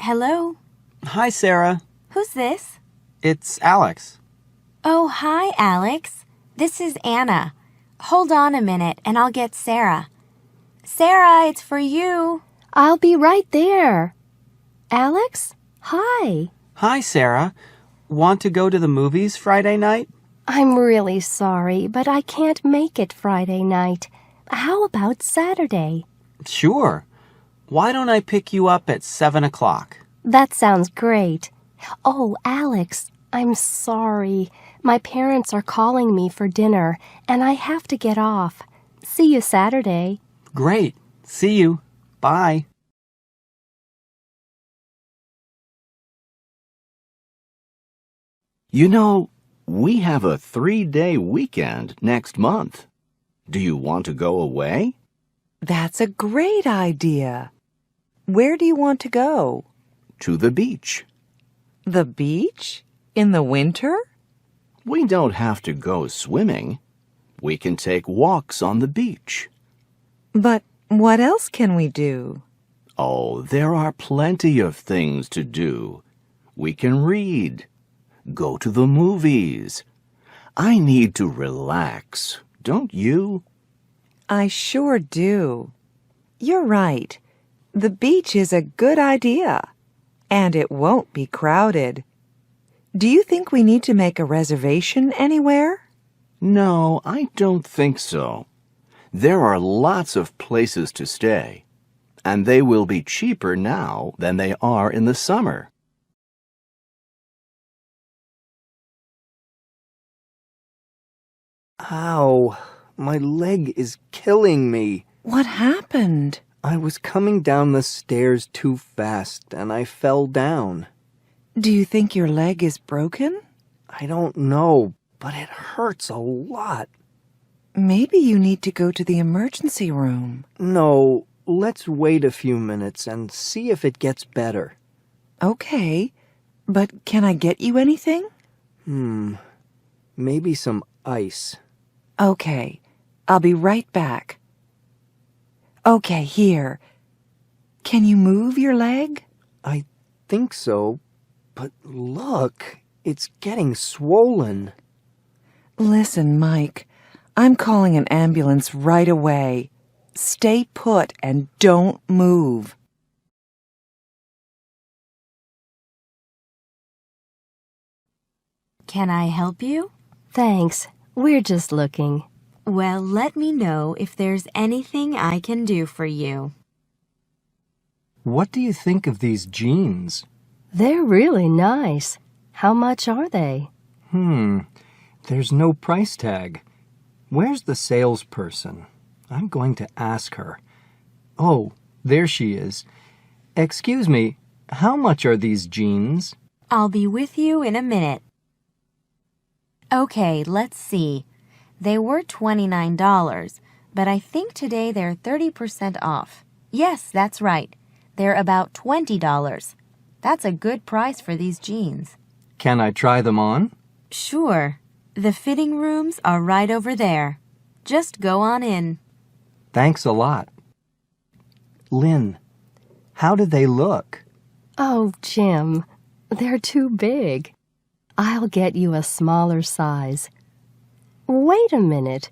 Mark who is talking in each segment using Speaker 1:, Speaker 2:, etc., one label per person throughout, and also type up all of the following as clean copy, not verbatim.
Speaker 1: Hello?
Speaker 2: Hi, Sarah.
Speaker 1: Who's this?
Speaker 2: It's Alex.
Speaker 1: Oh, hi, Alex. This is Anna. Hold on a minute and I'll get Sarah. Sarah, it's for you.
Speaker 3: I'll be right there. Alex? Hi.
Speaker 2: Hi, Sarah. Want to go to the movies Friday night?
Speaker 3: I'm really sorry, but I can't make it Friday night. How about Saturday?
Speaker 2: Sure. Why don't I pick you up at 7 o'clock?
Speaker 3: That sounds great. Oh, Alex, I'm sorry. My parents are calling me for dinner, and I have to get off. See you Saturday.
Speaker 2: Great. See you. Bye.
Speaker 4: You know, we have a 3-day weekend next month. Do you want to go away?
Speaker 5: That's a great idea. Where do you want to go?
Speaker 4: To the beach.
Speaker 5: The beach? In the winter?
Speaker 4: We don't have to go swimming. We can take walks on the beach.
Speaker 5: But what else can we do?
Speaker 4: Oh, there are plenty of things to do. We can read. Go to the movies. I need to relax, don't you?
Speaker 5: I sure do. You're right. The beach is a good idea, and it won't be crowded. Do you think we need to make a reservation anywhere?
Speaker 4: No, I don't think so. There are lots of places to stay, and they will be cheaper now than they are in the summer.
Speaker 6: Ow, my leg is killing me.
Speaker 5: What happened?
Speaker 6: I was coming down the stairs too fast and I fell down.
Speaker 5: Do you think your leg is broken?
Speaker 6: I don't know, but it hurts a lot.
Speaker 5: Maybe you need to go to the emergency room.
Speaker 6: No, let's wait a few minutes and see if it gets better.
Speaker 5: Okay, but can I get you anything?
Speaker 6: Maybe some ice.
Speaker 5: Okay, I'll be right back. Okay, here. Can you move your leg?
Speaker 6: I think so, but look, it's getting swollen.
Speaker 5: Listen, Mike, I'm calling an ambulance right away. Stay put and don't move.
Speaker 1: Can I help you?
Speaker 3: Thanks. We're just looking.
Speaker 1: Well, let me know if there's anything I can do for you.
Speaker 2: What do you think of these jeans?
Speaker 3: They're really nice. How much are they?
Speaker 2: There's no price tag. Where's the salesperson? I'm going to ask her. Oh, there she is. Excuse me, how much are these jeans?
Speaker 1: I'll be with you in a minute. Okay, let's see. They were $29, but I think today they're 30% off. Yes, that's right. They're about $20. That's a good price for these jeans.
Speaker 2: Can I try them on?
Speaker 1: Sure. The fitting rooms are right over there. Just go on in.
Speaker 2: Thanks a lot. Lynn, how do they look?
Speaker 3: Oh, Jim, they're too big. I'll get you a smaller size. Wait a minute.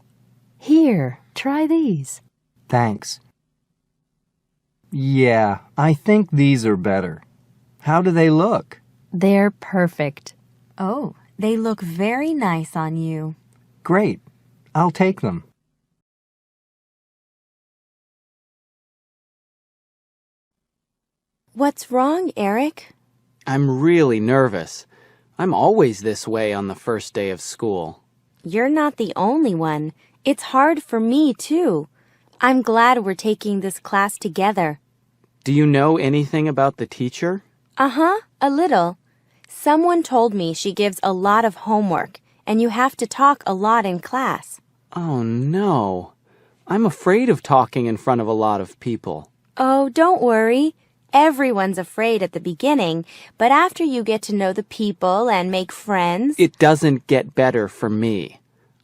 Speaker 3: Here, try these.
Speaker 2: Thanks. Yeah, I think these are better. How do they look?
Speaker 3: They're perfect.
Speaker 1: Oh, they look very nice on you.
Speaker 2: Great. I'll take them.
Speaker 1: What's wrong, Eric?
Speaker 2: I'm really nervous. I'm always this way on the first day of school.
Speaker 1: You're not the only one. It's hard for me, too. I'm glad we're taking this class together.
Speaker 2: Do you know anything about the teacher?
Speaker 1: Uh-huh, a little. Someone told me she gives a lot of homework, and you have to talk a lot in class.
Speaker 2: Oh, no. I'm afraid of talking in front of a lot of people.
Speaker 1: Oh, don't worry. Everyone's afraid at the beginning, but after you get to know the people and make friends...
Speaker 2: It doesn't get better for me.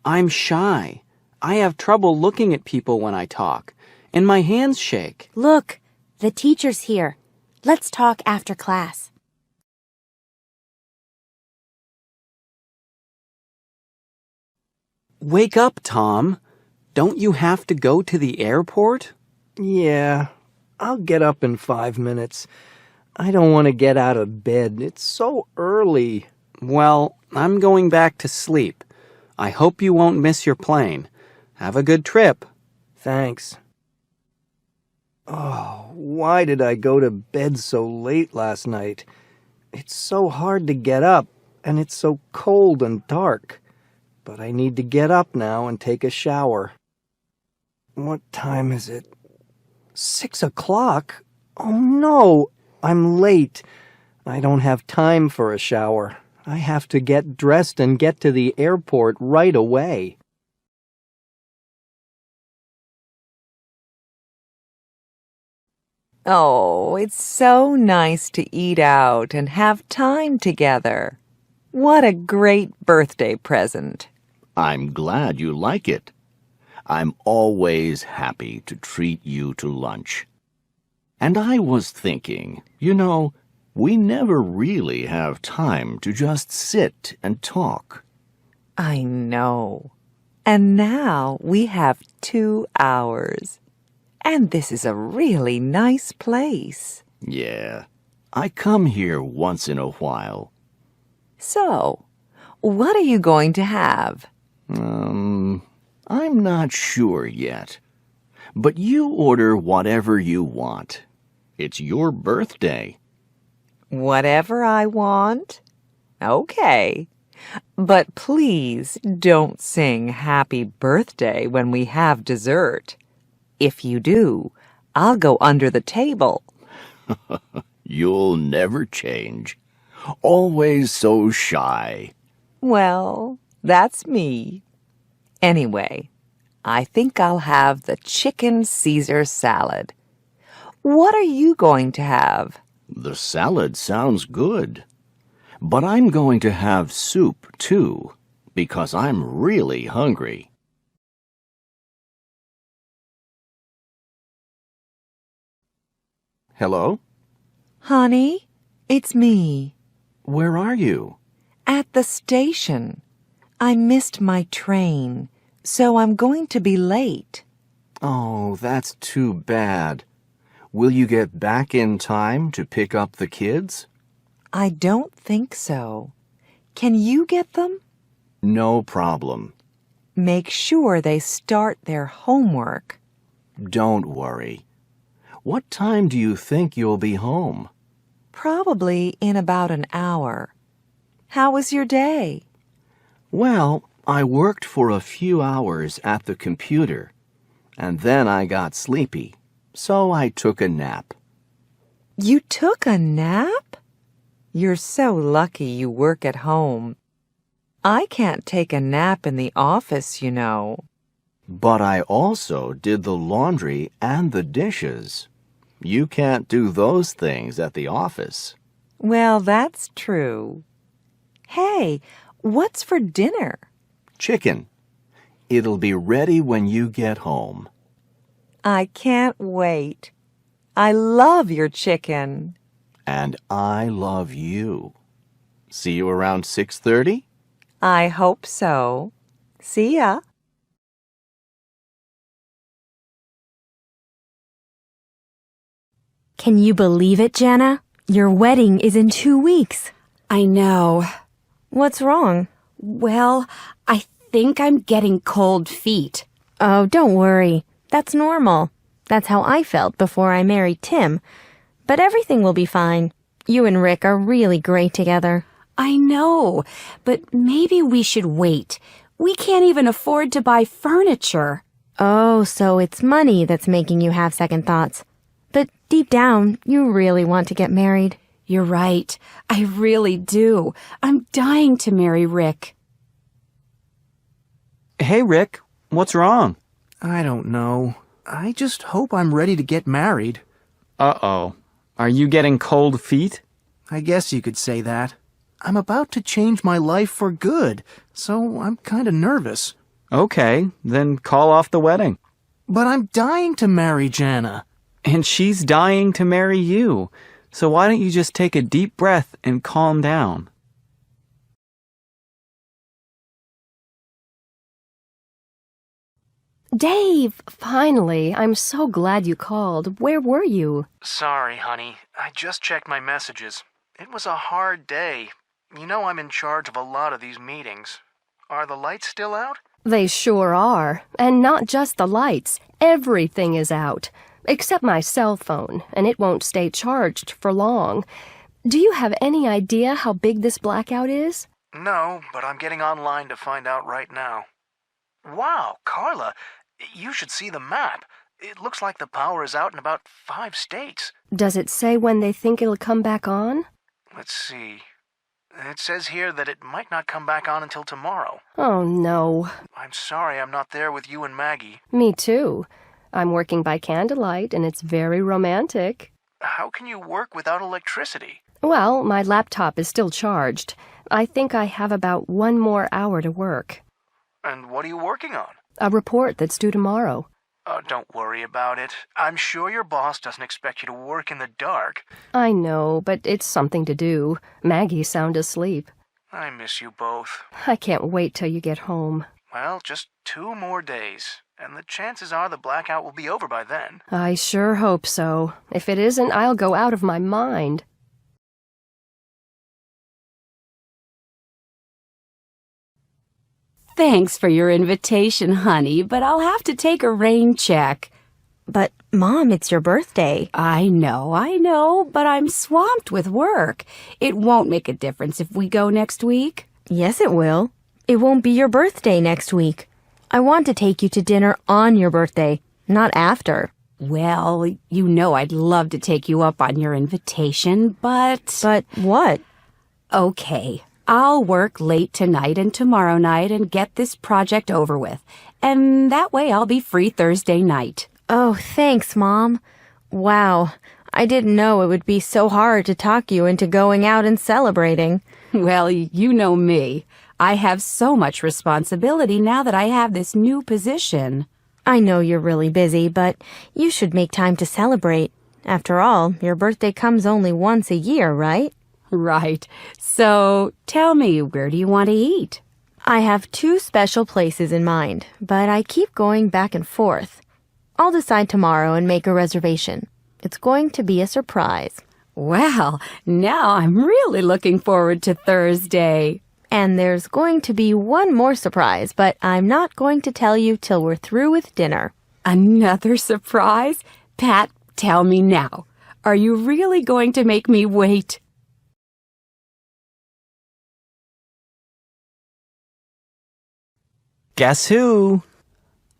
Speaker 2: I'm shy. I have trouble looking at people when I talk, and my hands shake.
Speaker 1: Look, the teacher's here. Let's talk after class.
Speaker 6: Wake up, Tom. Don't you have to go to the airport?
Speaker 2: Yeah, I'll get up in 5 minutes. I don't want to get out of bed. It's so early.
Speaker 6: Well, I'm going back to sleep. I hope you won't miss your plane. Have a good trip.
Speaker 2: Thanks. Oh, why did I go to bed so late last night? It's so hard to get up, and it's so cold and dark. But I need to get up now and take a shower. What time is it? 6 o'clock? Oh no, I'm late. I don't have time for a shower. I have to get dressed and get to the airport right away.
Speaker 5: Oh, it's so nice to eat out and have time together. What a great birthday present.
Speaker 4: I'm glad you like it. I'm always happy to treat you to lunch. And I was thinking, we never really have time to just sit and talk.
Speaker 5: I know. And now we have 2 hours. And this is a really nice place.
Speaker 4: Yeah, I come here once in a while.
Speaker 5: So, what are you going to have?
Speaker 4: I'm not sure yet. But you order whatever you want. It's your birthday.
Speaker 5: Whatever I want? Okay. But please don't sing happy birthday when we have dessert. If you do, I'll go under the table.
Speaker 4: You'll never change. Always so shy.
Speaker 5: Well, that's me. Anyway, I think I'll have the chicken Caesar salad. What are you going to have?
Speaker 4: The salad sounds good. But I'm going to have soup, too, because I'm really hungry. Hello?
Speaker 5: Honey, it's me.
Speaker 4: Where are you?
Speaker 5: At the station. I missed my train, so I'm going to be late.
Speaker 4: Oh, that's too bad. Will you get back in time to pick up the kids?
Speaker 5: I don't think so. Can you get them?
Speaker 4: No problem.
Speaker 5: Make sure they start their homework.
Speaker 4: Don't worry. What time do you think you'll be home?
Speaker 5: Probably in about an hour. How was your day?
Speaker 4: Well, I worked for a few hours at the computer, and then I got sleepy, so I took a nap.
Speaker 5: You took a nap? You're so lucky you work at home. I can't take a nap in the office, you know.
Speaker 4: But I also did the laundry and the dishes. You can't do those things at the office.
Speaker 5: Well, that's true. Hey, what's for dinner?
Speaker 4: Chicken. It'll be ready when you get home.
Speaker 5: I can't wait. I love your chicken.
Speaker 4: And I love you. See you around 6:30?
Speaker 5: I hope so. See ya.
Speaker 1: Can you believe it, Jana? Your wedding is in 2 weeks.
Speaker 7: I know.
Speaker 1: What's wrong?
Speaker 7: Well, I think I'm getting cold feet.
Speaker 1: Oh, don't worry. That's normal. That's how I felt before I married Tim. But everything will be fine. You and Rick are really great together.
Speaker 7: I know, but maybe we should wait. We can't even afford to buy furniture.
Speaker 1: Oh, so it's money that's making you have second thoughts. But deep down, you really want to get married.
Speaker 7: You're right. I really do. I'm dying to marry Rick.
Speaker 6: Hey, Rick, what's wrong?
Speaker 8: I don't know. I just hope I'm ready to get married.
Speaker 6: Uh-oh. Are you getting cold feet?
Speaker 8: I guess you could say that. I'm about to change my life for good, so I'm kind of nervous.
Speaker 6: Okay, then call off the wedding.
Speaker 8: But I'm dying to marry Jana.
Speaker 6: And she's dying to marry you. So why don't you just take a deep breath and calm down?
Speaker 3: Dave, finally. I'm so glad you called. Where were you?
Speaker 8: Sorry, honey. I just checked my messages. It was a hard day. You know I'm in charge of a lot of these meetings. Are the lights still out?
Speaker 3: They sure are. And not just the lights. Everything is out. Except my cell phone, and it won't stay charged for long. Do you have any idea how big this blackout is?
Speaker 8: No, but I'm getting online to find out right now. Wow, Carla, you should see the map. It looks like the power is out in about 5 states.
Speaker 3: Does it say when they think it'll come back on?
Speaker 8: Let's see. It says here that it might not come back on until tomorrow.
Speaker 3: Oh, no.
Speaker 8: I'm sorry I'm not there with you and Maggie.
Speaker 3: Me too. I'm working by candlelight, and it's very romantic.
Speaker 8: How can you work without electricity?
Speaker 3: Well, my laptop is still charged. I think I have about 1 more hour to work.
Speaker 8: And what are you working on?
Speaker 3: A report that's due tomorrow.
Speaker 8: Don't worry about it. I'm sure your boss doesn't expect you to work in the dark.
Speaker 3: I know, but it's something to do. Maggie's sound asleep.
Speaker 8: I miss you both.
Speaker 3: I can't wait till you get home.
Speaker 8: Well, just 2 more days, and the chances are the blackout will be over by then.
Speaker 3: I sure hope so. If it isn't, I'll go out of my mind.
Speaker 7: Thanks for your invitation, honey, but I'll have to take a rain check.
Speaker 1: But, Mom, it's your birthday.
Speaker 7: I know, but I'm swamped with work. It won't make a difference if we go next week.
Speaker 1: Yes, it will. It won't be your birthday next week. I want to take you to dinner on your birthday, not after.
Speaker 7: Well, you know I'd love to take you up on your invitation, but...
Speaker 1: But what?
Speaker 7: Okay, I'll work late tonight and tomorrow night and get this project over with. And that way I'll be free Thursday night.
Speaker 1: Oh, thanks, Mom. Wow, I didn't know it would be so hard to talk you into going out and celebrating.
Speaker 7: Well, you know me. I have so much responsibility now that I have this new position.
Speaker 1: I know you're really busy, but you should make time to celebrate. After all, your birthday comes only once a year, right?
Speaker 7: Right. So, tell me, where do you want to eat?
Speaker 1: I have 2 special places in mind, but I keep going back and forth. I'll decide tomorrow and make a reservation. It's going to be a surprise.
Speaker 7: Well, now I'm really looking forward to Thursday.
Speaker 1: And there's going to be one more surprise, but I'm not going to tell you till we're through with dinner.
Speaker 7: Another surprise? Pat, tell me now. Are you really going to make me wait?
Speaker 6: Guess who?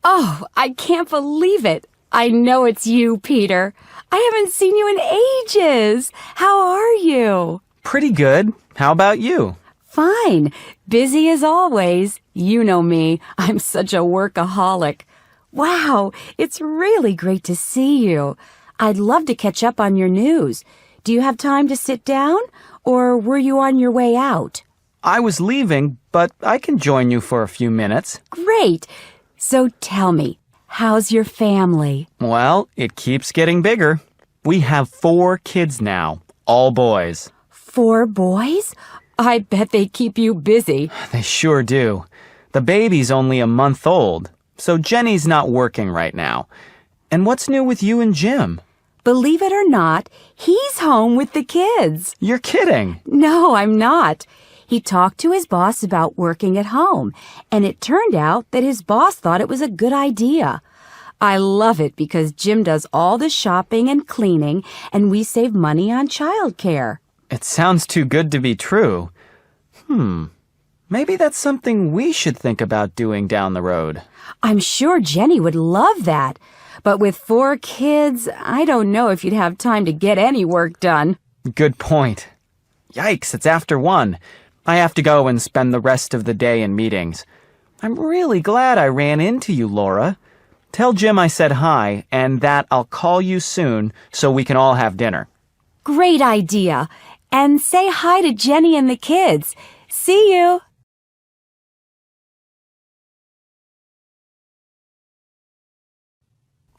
Speaker 7: Oh, I can't believe it. I know it's you, Peter. I haven't seen you in ages. How are you?
Speaker 6: Pretty good. How about you?
Speaker 7: Fine. Busy as always. You know me. I'm such a workaholic. Wow, it's really great to see you. I'd love to catch up on your news. Do you have time to sit down, or were you on your way out?
Speaker 6: I was leaving, but I can join you for a few minutes.
Speaker 7: Great. So tell me, how's your family?
Speaker 6: Well, it keeps getting bigger. We have 4 kids now, all boys.
Speaker 7: 4 boys? I bet they keep you busy.
Speaker 6: They sure do. The baby's only a month old, so Jenny's not working right now. And what's new with you and Jim?
Speaker 7: Believe it or not, he's home with the kids.
Speaker 6: You're kidding.
Speaker 7: No, I'm not. He talked to his boss about working at home, and it turned out that his boss thought it was a good idea. I love it because Jim does all the shopping and cleaning, and we save money on childcare.
Speaker 6: It sounds too good to be true. Maybe that's something we should think about doing down the road.
Speaker 7: I'm sure Jenny would love that. But with 4 kids, I don't know if you'd have time to get any work done.
Speaker 6: Good point. Yikes, it's after 1. I have to go and spend the rest of the day in meetings. I'm really glad I ran into you, Laura. Tell Jim I said hi and that I'll call you soon so we can all have dinner.
Speaker 7: Great idea. And say hi to Jenny and the kids. See you.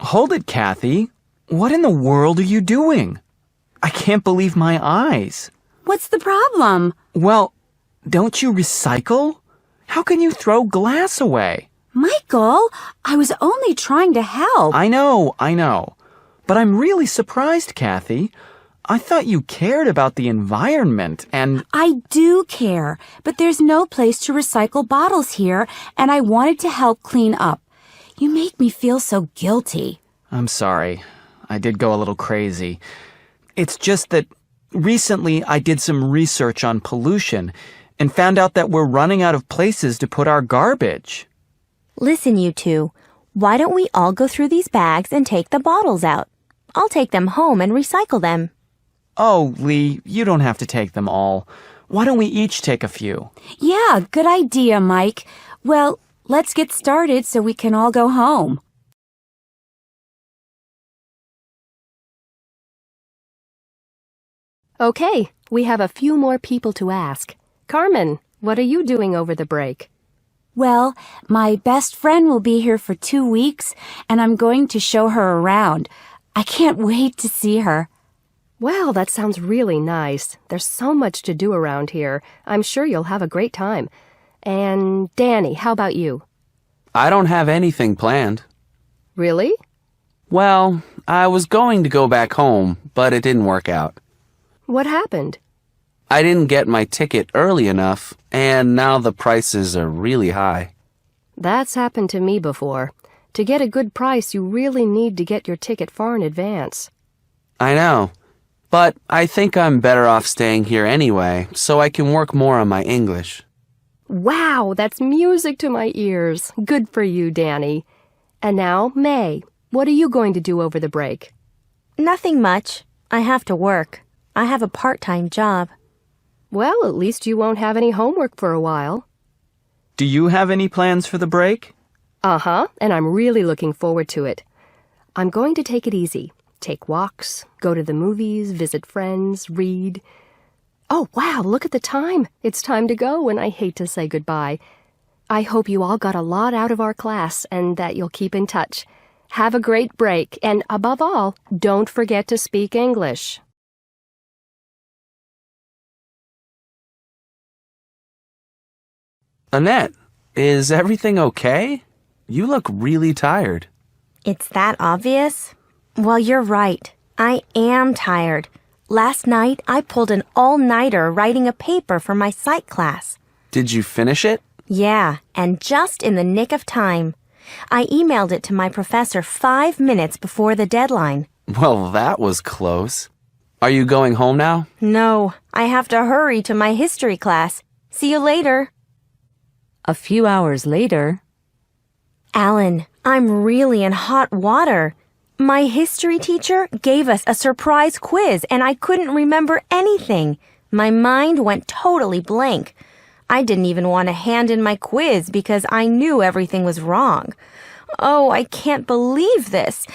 Speaker 6: Hold it, Kathy. What in the world are you doing? I can't believe my eyes.
Speaker 7: What's the problem?
Speaker 6: Well, don't you recycle? How can you throw glass away?
Speaker 7: Michael, I was only trying to help.
Speaker 6: I know. But I'm really surprised, Kathy. I thought you cared about the environment and...
Speaker 7: I do care, but there's no place to recycle bottles here, and I wanted to help clean up. You make me feel so guilty.
Speaker 6: I'm sorry. I did go a little crazy. It's just that recently I did some research on pollution and found out that we're running out of places to put our garbage.
Speaker 1: Listen, you two. Why don't we all go through these bags and take the bottles out? I'll take them home and recycle them.
Speaker 6: Oh, Lee, you don't have to take them all. Why don't we each take a few?
Speaker 7: Yeah, good idea, Mike. Well, let's get started so we can all go home.
Speaker 3: Okay, we have a few more people to ask. Carmen, what are you doing over the break?
Speaker 7: Well, my best friend will be here for 2 weeks, and I'm going to show her around. I can't wait to see her.
Speaker 3: Well, that sounds really nice. There's so much to do around here. I'm sure you'll have a great time. And Danny, how about you?
Speaker 9: I don't have anything planned.
Speaker 3: Really?
Speaker 9: Well, I was going to go back home, but it didn't work out.
Speaker 3: What happened?
Speaker 9: I didn't get my ticket early enough, and now the prices are really high.
Speaker 3: That's happened to me before. To get a good price, you really need to get your ticket far in advance.
Speaker 9: I know, but I think I'm better off staying here anyway, so I can work more on my English.
Speaker 3: Wow, that's music to my ears. Good for you, Danny. And now, May, what are you going to do over the break?
Speaker 1: Nothing much. I have to work. I have a part-time job.
Speaker 3: Well, at least you won't have any homework for a while.
Speaker 6: Do you have any plans for the break?
Speaker 3: Uh-huh, and I'm really looking forward to it. I'm going to take it easy. Take walks, go to the movies, visit friends, read. Oh, wow, look at the time. It's time to go, and I hate to say goodbye. I hope you all got a lot out of our class and that you'll keep in touch. Have a great break, and above all, don't forget to speak English.
Speaker 9: Annette, is everything okay? You look really tired.
Speaker 1: It's that obvious? Well, you're right. I am tired. Last night, I pulled an all-nighter writing a paper for my psych class.
Speaker 9: Did you finish it?
Speaker 1: Yeah, and just in the nick of time. I emailed it to my professor 5 minutes before the deadline.
Speaker 9: Well, that was close. Are you going home now?
Speaker 1: No, I have to hurry to my history class. See you later.
Speaker 7: A few hours later...
Speaker 1: Alan, I'm really in hot water. My history teacher gave us a surprise quiz and I couldn't remember anything. My mind went totally blank. I didn't even want to hand in my quiz because I knew everything was wrong. Oh, I can't believe this.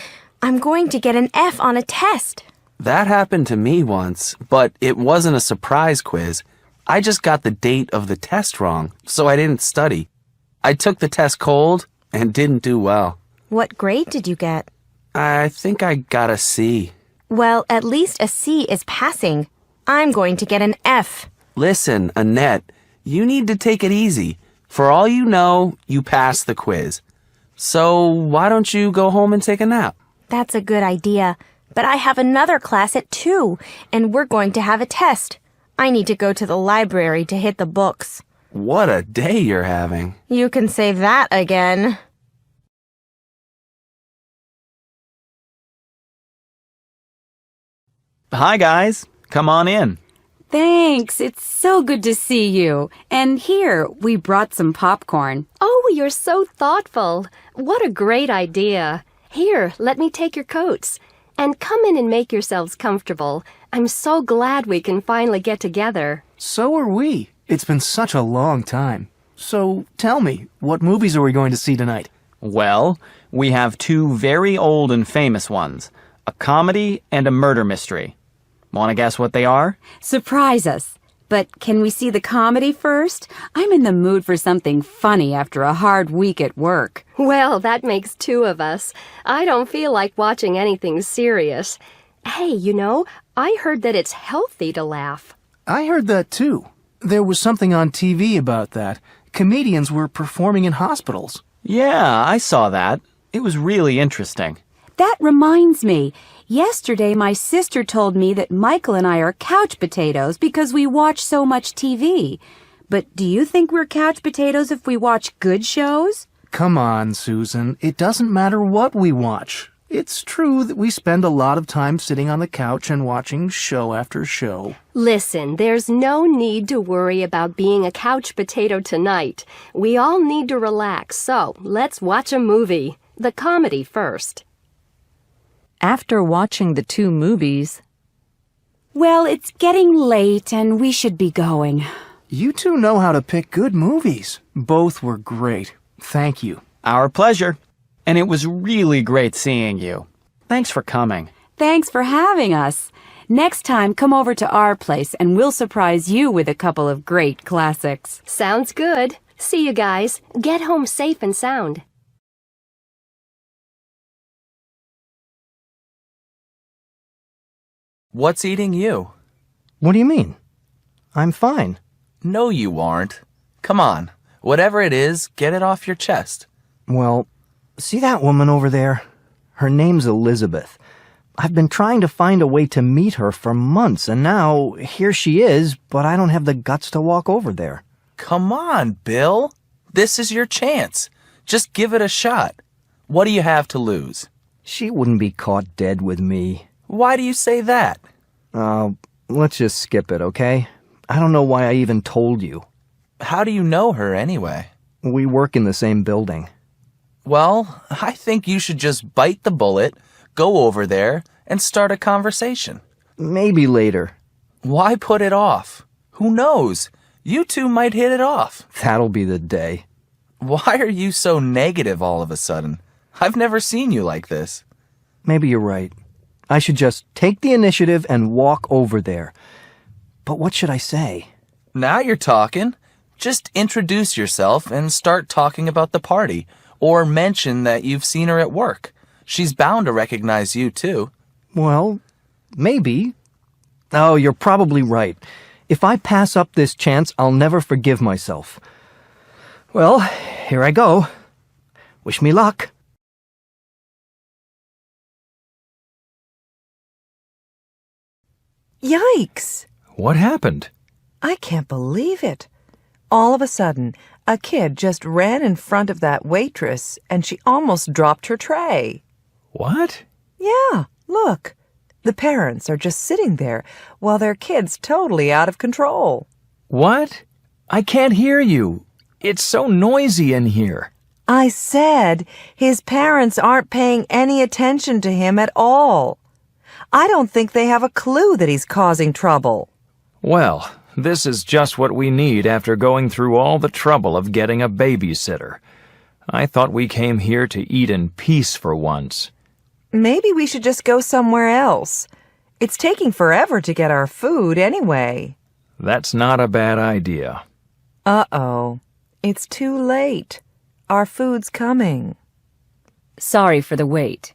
Speaker 1: I'm going to get an F on a test.
Speaker 9: That happened to me once, but it wasn't a surprise quiz. I just got the date of the test wrong, so I didn't study. I took the test cold and didn't do well.
Speaker 1: What grade did you get?
Speaker 9: I think I got a C.
Speaker 1: Well, at least a C is passing. I'm going to get an F.
Speaker 9: Listen, Annette, you need to take it easy. For all you know, you passed the quiz. So why don't you go home and take a nap?
Speaker 1: That's a good idea. But I have another class at 2, and we're going to have a test. I need to go to the library to hit the books.
Speaker 9: What a day you're having.
Speaker 1: You can say that again.
Speaker 6: Hi, guys. Come on in.
Speaker 7: Thanks. It's so good to see you. And here, we brought some popcorn.
Speaker 3: Oh, you're so thoughtful. What a great idea. Here, let me take your coats. And come in and make yourselves comfortable. I'm so glad we can finally get together.
Speaker 8: So are we. It's been such a long time. So tell me, what movies are we going to see tonight?
Speaker 6: Well, we have 2 very old and famous ones, a comedy and a murder mystery. Want to guess what they are?
Speaker 7: Surprise us. But can we see the comedy first? I'm in the mood for something funny after a hard week at work.
Speaker 3: Well, that makes 2 of us. I don't feel like watching anything serious. Hey, I heard that it's healthy to laugh.
Speaker 10: I heard that too. There was something on TV about that. Comedians were performing in hospitals.
Speaker 6: Yeah, I saw that. It was really interesting.
Speaker 7: That reminds me. Yesterday, my sister told me that Michael and I are couch potatoes because we watch so much TV. But do you think we're couch potatoes if we watch good shows?
Speaker 10: Come on, Susan. It doesn't matter what we watch. It's true that we spend a lot of time sitting on the couch and watching show after show.
Speaker 3: Listen, there's no need to worry about being a couch potato tonight. We all need to relax, so let's watch a movie. The comedy first.
Speaker 5: After watching the 2 movies,
Speaker 7: Well, it's getting late and we should be going.
Speaker 10: You two know how to pick good movies. Both were great. Thank you.
Speaker 6: Our pleasure. And it was really great seeing you. Thanks for coming.
Speaker 7: Thanks for having us. Next time, come over to our place and we'll surprise you with a couple of great classics.
Speaker 3: Sounds good. See you guys. Get home safe and sound.
Speaker 9: What's eating you?
Speaker 2: What do you mean? I'm fine.
Speaker 9: No, you aren't. Come on. Whatever it is, get it off your chest.
Speaker 2: Well, see that woman over there? Her name's Elizabeth. I've been trying to find a way to meet her for months, and now here she is, but I don't have the guts to walk over there.
Speaker 9: Come on, Bill. This is your chance. Just give it a shot. What do you have to lose?
Speaker 2: She wouldn't be caught dead with me.
Speaker 9: Why do you say that?
Speaker 2: Let's just skip it, okay? I don't know why I even told you.
Speaker 9: How do you know her anyway?
Speaker 2: We work in the same building.
Speaker 9: Well, I think you should just bite the bullet, go over there, and start a conversation.
Speaker 2: Maybe later.
Speaker 9: Why put it off? Who knows? You two might hit it off.
Speaker 2: That'll be the day.
Speaker 9: Why are you so negative all of a sudden? I've never seen you like this.
Speaker 2: Maybe you're right. I should just take the initiative and walk over there. But what should I say?
Speaker 9: Now you're talking. Just introduce yourself and start talking about the party, or mention that you've seen her at work. She's bound to recognize you, too.
Speaker 2: Well, maybe. Oh, you're probably right. If I pass up this chance, I'll never forgive myself. Well, here I go. Wish me luck.
Speaker 5: Yikes!
Speaker 2: What happened?
Speaker 5: I can't believe it. All of a sudden, a kid just ran in front of that waitress and she almost dropped her tray.
Speaker 2: What?
Speaker 5: Yeah, look. The parents are just sitting there while their kid's totally out of control.
Speaker 2: What? I can't hear you. It's so noisy in here.
Speaker 5: I said his parents aren't paying any attention to him at all. I don't think they have a clue that he's causing trouble.
Speaker 11: Well, this is just what we need after going through all the trouble of getting a babysitter. I thought we came here to eat in peace for once.
Speaker 5: Maybe we should just go somewhere else. It's taking forever to get our food anyway.
Speaker 11: That's not a bad idea.
Speaker 5: Uh-oh. It's too late. Our food's coming.
Speaker 7: Sorry for the wait.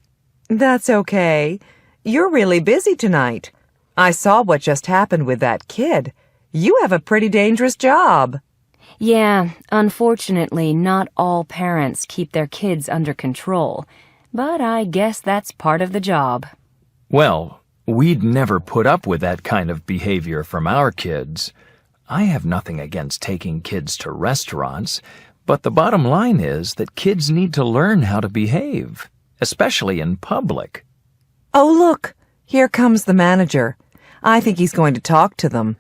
Speaker 5: That's okay. You're really busy tonight. I saw what just happened with that kid. You have a pretty dangerous job.
Speaker 1: Yeah, unfortunately, not all parents keep their kids under control. But I guess that's part of the job.
Speaker 11: Well, we'd never put up with that kind of behavior from our kids. I have nothing against taking kids to restaurants, but the bottom line is that kids need to learn how to behave, especially in public.
Speaker 5: Oh, look, here comes the manager. I think he's going to talk to them.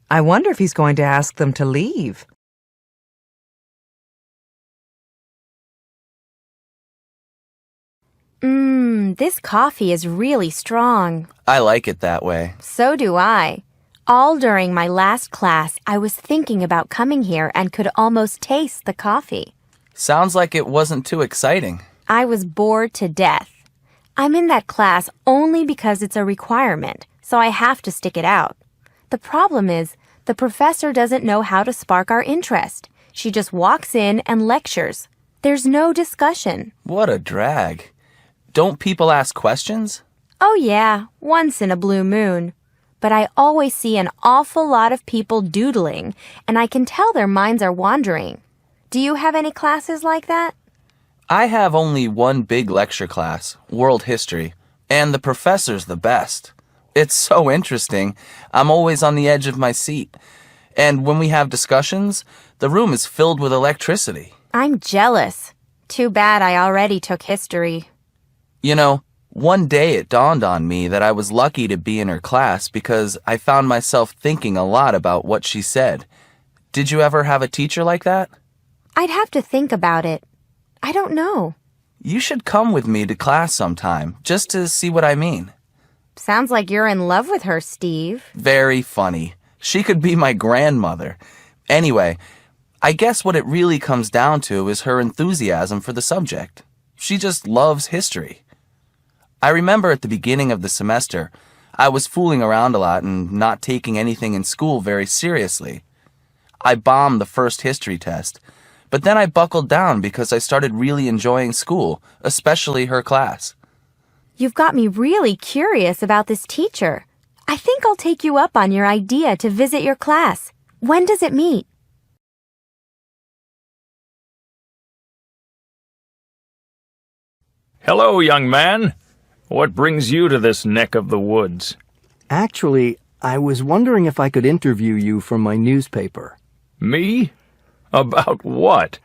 Speaker 5: I wonder if he's going to ask them to leave.
Speaker 1: This coffee is really strong.
Speaker 9: I like it that way.
Speaker 1: So do I. All during my last class, I was thinking about coming here and could almost taste the coffee.
Speaker 9: Sounds like it wasn't too exciting.
Speaker 1: I was bored to death. I'm in that class only because it's a requirement, so I have to stick it out. The problem is, the professor doesn't know how to spark our interest. She just walks in and lectures. There's no discussion.
Speaker 9: What a drag. Don't people ask questions?
Speaker 1: Oh yeah, once in a blue moon. but I always see an awful lot of people doodling, and I can tell their minds are wandering. Do you have any classes like that?
Speaker 9: I have only one big lecture class, World History, and the professor's the best. It's so interesting. I'm always on the edge of my seat. And when we have discussions, the room is filled with electricity.
Speaker 1: I'm jealous. Too bad I already took history.
Speaker 9: You know, one day it dawned on me that I was lucky to be in her class because I found myself thinking a lot about what she said. Did you ever have a teacher like that?
Speaker 1: I'd have to think about it. I don't know.
Speaker 9: You should come with me to class sometime, just to see what I mean.
Speaker 1: Sounds like you're in love with her, Steve.
Speaker 9: Very funny. She could be my grandmother. Anyway, I guess what it really comes down to is her enthusiasm for the subject. She just loves history. I remember at the beginning of the semester, I was fooling around a lot and not taking anything in school very seriously. I bombed the first history test, but then I buckled down because I started really enjoying school, especially her class.
Speaker 1: You've got me really curious about this teacher. I think I'll take you up on your idea to visit your class. When does it meet?
Speaker 11: Hello, young man. What brings you to this neck of the woods?
Speaker 2: Actually, I was wondering if I could interview you for my newspaper.
Speaker 11: Me? About what?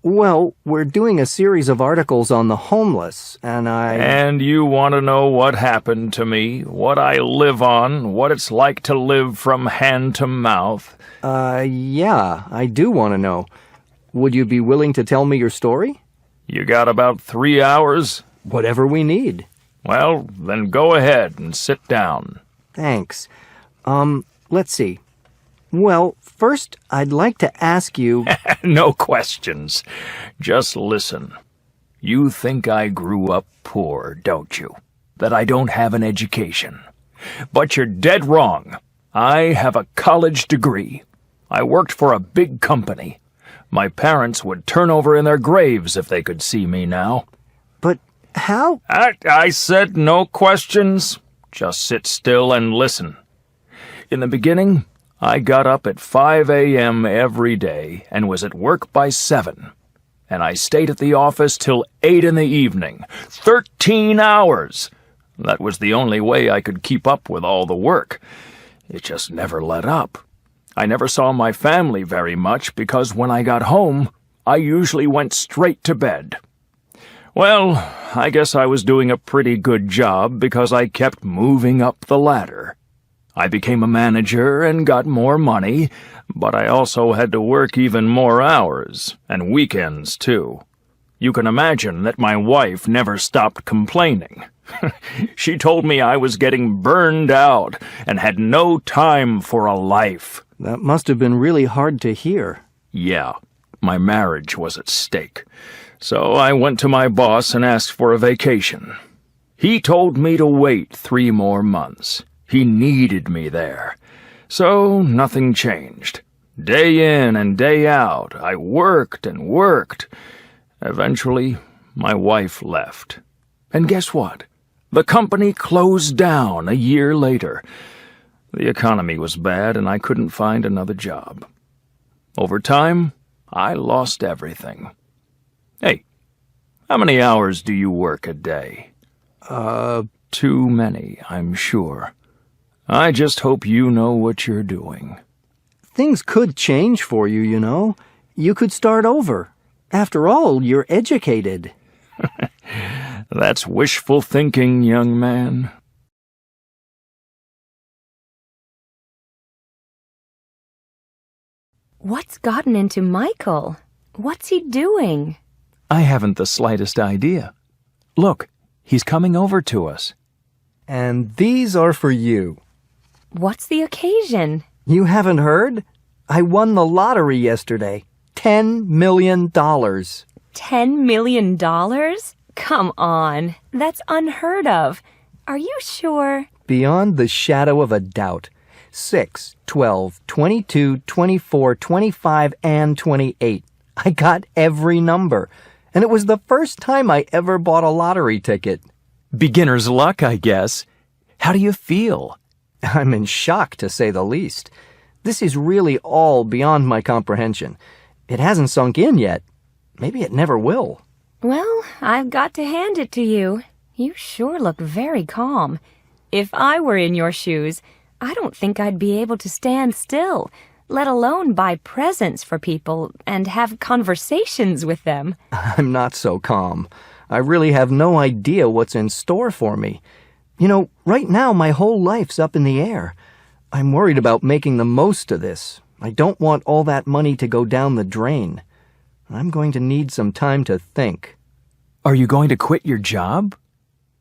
Speaker 2: Well, we're doing a series of articles on the homeless, and
Speaker 11: And you want to know what happened to me, what I live on, what it's like to live from hand to mouth?
Speaker 2: Yeah, I do want to know. Would you be willing to tell me your story?
Speaker 11: You got about 3 hours?
Speaker 2: Whatever we need.
Speaker 11: Well, then go ahead and sit down.
Speaker 2: Thanks. Let's see. Well, first, I'd like to ask you...
Speaker 11: No questions. Just listen. You think I grew up poor, don't you? That I don't have an education. But you're dead wrong. I have a college degree. I worked for a big company. My parents would turn over in their graves if they could see me now.
Speaker 2: But how...
Speaker 11: I said no questions. Just sit still and listen. In the beginning, I got up at 5 a.m. every day and was at work by 7. And I stayed at the office till 8 in the evening. 13 hours! That was the only way I could keep up with all the work. It just never let up. I never saw my family very much because when I got home, I usually went straight to bed. Well, I guess I was doing a pretty good job because I kept moving up the ladder. I became a manager and got more money, but I also had to work even more hours, and weekends too. You can imagine that my wife never stopped complaining. She told me I was getting burned out and had no time for a life.
Speaker 2: That must have been really hard to hear.
Speaker 11: Yeah, my marriage was at stake. So I went to my boss and asked for a vacation. He told me to wait 3 more months. He needed me there. So nothing changed. Day in and day out, I worked and worked. Eventually, my wife left. And guess what? The company closed down a year later. The economy was bad and I couldn't find another job. Over time, I lost everything. Hey, how many hours do you work a day? Too many, I'm sure. I just hope you know what you're doing.
Speaker 2: Things could change for you, you know. You could start over. After all, you're educated.
Speaker 11: That's wishful thinking, young man.
Speaker 1: What's gotten into Michael? What's he doing?
Speaker 11: I haven't the slightest idea. Look, he's coming over to us.
Speaker 2: And these are for you.
Speaker 1: What's the occasion?
Speaker 2: You haven't heard? I won the lottery yesterday. $10 million.
Speaker 1: $10 million? Come on. That's unheard of. Are you sure?
Speaker 2: Beyond the shadow of a doubt. 6, 12, 22, 24, 25, and 28. I got every number. And it was the first time I ever bought a lottery ticket.
Speaker 6: Beginner's luck, I guess. How do you feel?
Speaker 2: I'm in shock, to say the least. This is really all beyond my comprehension. It hasn't sunk in yet. Maybe it never will.
Speaker 7: Well, I've got to hand it to you. You sure look very calm. If I were in your shoes, I don't think I'd be able to stand still, let alone buy presents for people and have conversations with them.
Speaker 2: I'm not so calm. I really have no idea what's in store for me. You know, right now my whole life's up in the air. I'm worried about making the most of this. I don't want all that money to go down the drain. I'm going to need some time to think.
Speaker 11: Are you going to quit your job?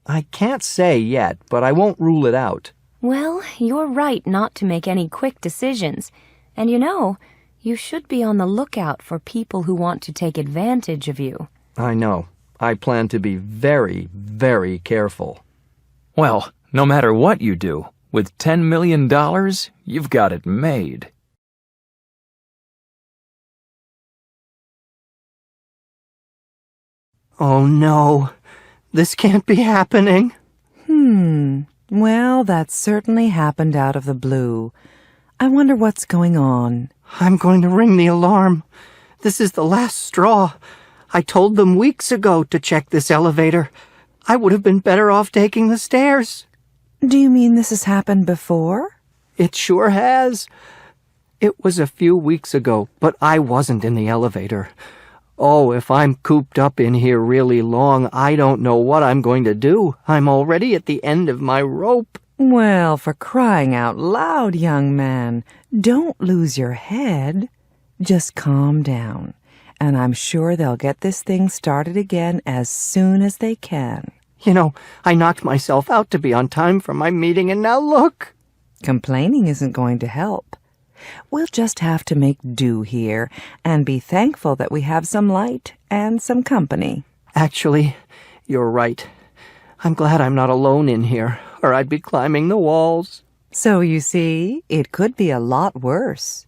Speaker 2: I can't say yet, but I won't rule it out.
Speaker 7: Well, you're right not to make any quick decisions. And you know, you should be on the lookout for people who want to take advantage of you.
Speaker 2: I know. I plan to be very, very careful.
Speaker 11: Well, no matter what you do, with $10 million, you've got it made.
Speaker 2: Oh no, this can't be happening.
Speaker 5: Well, that certainly happened out of the blue. I wonder what's going on.
Speaker 2: I'm going to ring the alarm. This is the last straw. I told them weeks ago to check this elevator. I would have been better off taking the stairs.
Speaker 5: Do you mean this has happened before?
Speaker 2: It sure has. It was a few weeks ago, but I wasn't in the elevator. Oh, if I'm cooped up in here really long, I don't know what I'm going to do. I'm already at the end of my rope.
Speaker 5: Well, for crying out loud, young man, don't lose your head. Just calm down, and I'm sure they'll get this thing started again as soon as they can.
Speaker 2: You know, I knocked myself out to be on time for my meeting, and now look.
Speaker 5: Complaining isn't going to help. We'll just have to make do here and be thankful that we have some light and some company.
Speaker 2: Actually, you're right. I'm glad I'm not alone in here, or I'd be climbing the walls.
Speaker 5: So you see, it could be a lot worse.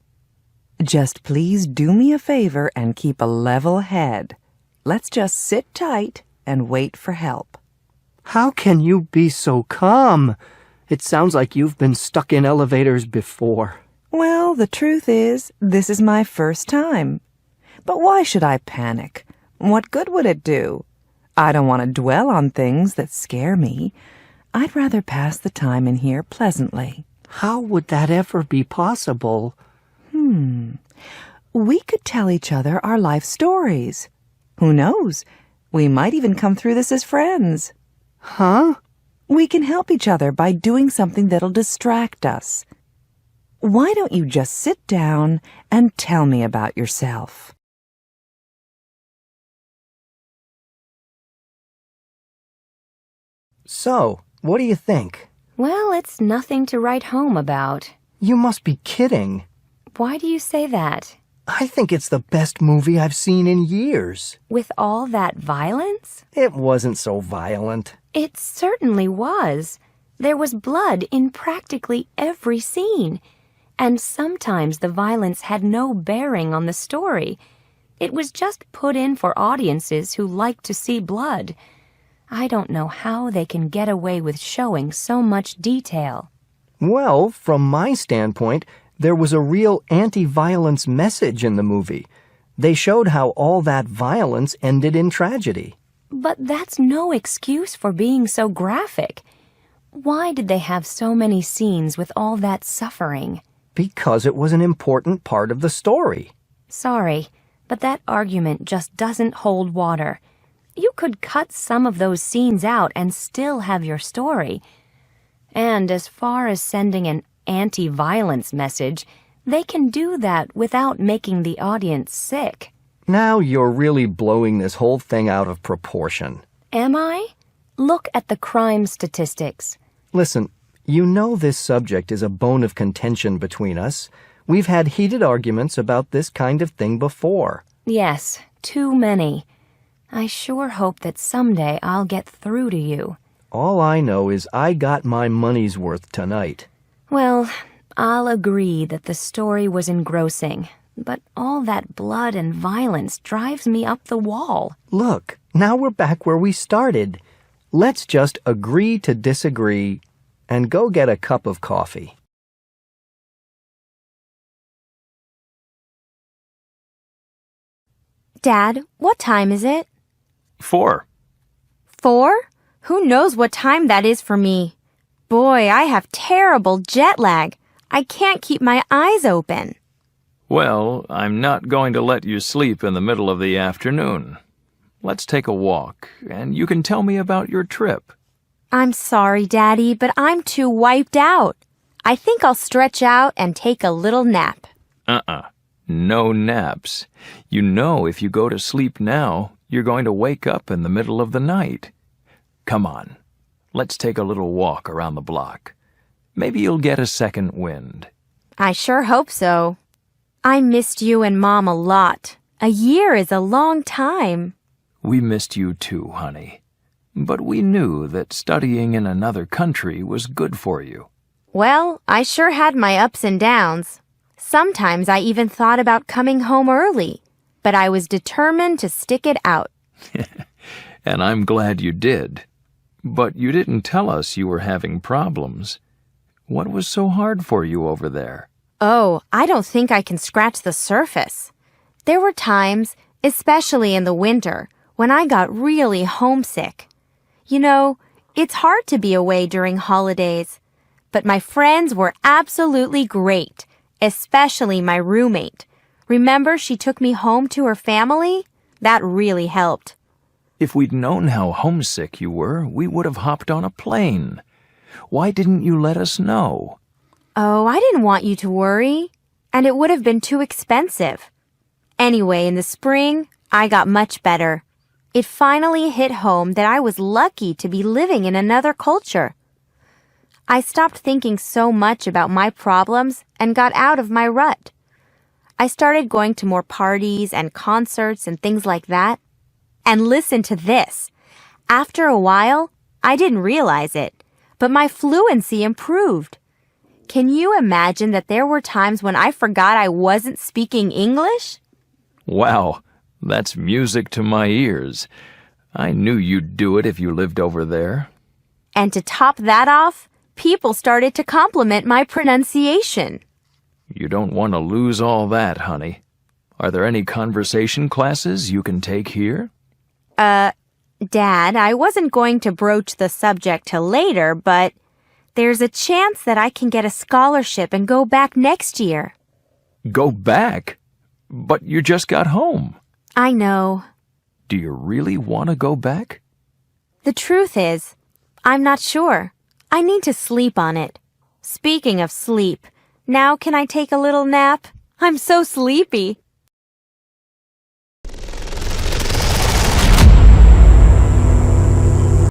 Speaker 5: Just please do me a favor and keep a level head. Let's just sit tight and wait for help.
Speaker 2: How can you be so calm? It sounds like you've been stuck in elevators before.
Speaker 5: Well, the truth is, this is my first time. But why should I panic? What good would it do? I don't want to dwell on things that scare me. I'd rather pass the time in here pleasantly.
Speaker 2: How would that ever be possible?
Speaker 5: We could tell each other our life stories. Who knows? We might even come through this as friends.
Speaker 2: Huh?
Speaker 5: We can help each other by doing something that'll distract us. Why don't you just sit down and tell me about yourself?
Speaker 2: So, what do you think?
Speaker 7: Well, it's nothing to write home about.
Speaker 2: You must be kidding.
Speaker 7: Why do you say that?
Speaker 2: I think it's the best movie I've seen in years.
Speaker 7: With all that violence?
Speaker 2: It wasn't so violent.
Speaker 7: It certainly was. There was blood in practically every scene. And sometimes the violence had no bearing on the story. It was just put in for audiences who like to see blood. I don't know how they can get away with showing so much detail.
Speaker 2: Well, from my standpoint, there was a real anti-violence message in the movie. They showed how all that violence ended in tragedy.
Speaker 7: But that's no excuse for being so graphic. Why did they have so many scenes with all that suffering?
Speaker 2: Because it was an important part of the story.
Speaker 7: Sorry, but that argument just doesn't hold water. You could cut some of those scenes out and still have your story. And as far as sending an anti-violence message, they can do that without making the audience sick.
Speaker 2: Now you're really blowing this whole thing out of proportion.
Speaker 7: Am I? Look at the crime statistics.
Speaker 2: Listen, you know this subject is a bone of contention between us. We've had heated arguments about this kind of thing before.
Speaker 7: Yes, too many. I sure hope that someday I'll get through to you.
Speaker 2: All I know is I got my money's worth tonight.
Speaker 7: Well, I'll agree that the story was engrossing, but all that blood and violence drives me up the wall.
Speaker 2: Look, now we're back where we started. Let's just agree to disagree and go get a cup of coffee.
Speaker 1: Dad, what time is it?
Speaker 11: 4.
Speaker 1: 4? Who knows what time that is for me? Boy, I have terrible jet lag. I can't keep my eyes open.
Speaker 11: Well, I'm not going to let you sleep in the middle of the afternoon. Let's take a walk, and you can tell me about your trip.
Speaker 1: I'm sorry, Daddy, but I'm too wiped out. I think I'll stretch out and take a little nap.
Speaker 11: No naps. You know if you go to sleep now, you're going to wake up in the middle of the night. Come on, let's take a little walk around the block. Maybe you'll get a second wind.
Speaker 1: I sure hope so. I missed you and Mom a lot. A year is a long time.
Speaker 11: We missed you too, honey. But we knew that studying in another country was good for you.
Speaker 1: Well, I sure had my ups and downs. Sometimes I even thought about coming home early, but I was determined to stick it out.
Speaker 11: And I'm glad you did. But you didn't tell us you were having problems. What was so hard for you over there?
Speaker 1: Oh, I don't think I can scratch the surface. There were times, especially in the winter, when I got really homesick. You know, it's hard to be away during holidays, but my friends were absolutely great, especially my roommate. Remember she took me home to her family? That really helped.
Speaker 11: If we'd known how homesick you were, we would have hopped on a plane. Why didn't you let us know?
Speaker 1: Oh, I didn't want you to worry, and it would have been too expensive. Anyway, in the spring, I got much better. It finally hit home that I was lucky to be living in another culture. I stopped thinking so much about my problems and got out of my rut. I started going to more parties and concerts and things like that. And listen to this. After a while, I didn't realize it, but my fluency improved. Can you imagine that there were times when I forgot I wasn't speaking English?
Speaker 11: Wow, that's music to my ears. I knew you'd do it if you lived over there.
Speaker 1: And to top that off, people started to compliment my pronunciation.
Speaker 11: You don't want to lose all that, honey. Are there any conversation classes you can take here?
Speaker 1: Dad, I wasn't going to broach the subject till later, but there's a chance that I can get a scholarship and go back next year.
Speaker 11: Go back? But you just got home.
Speaker 1: I know.
Speaker 11: Do you really want to go back?
Speaker 1: The truth is, I'm not sure. I need to sleep on it. Speaking of sleep, now can I take a little nap? I'm so sleepy.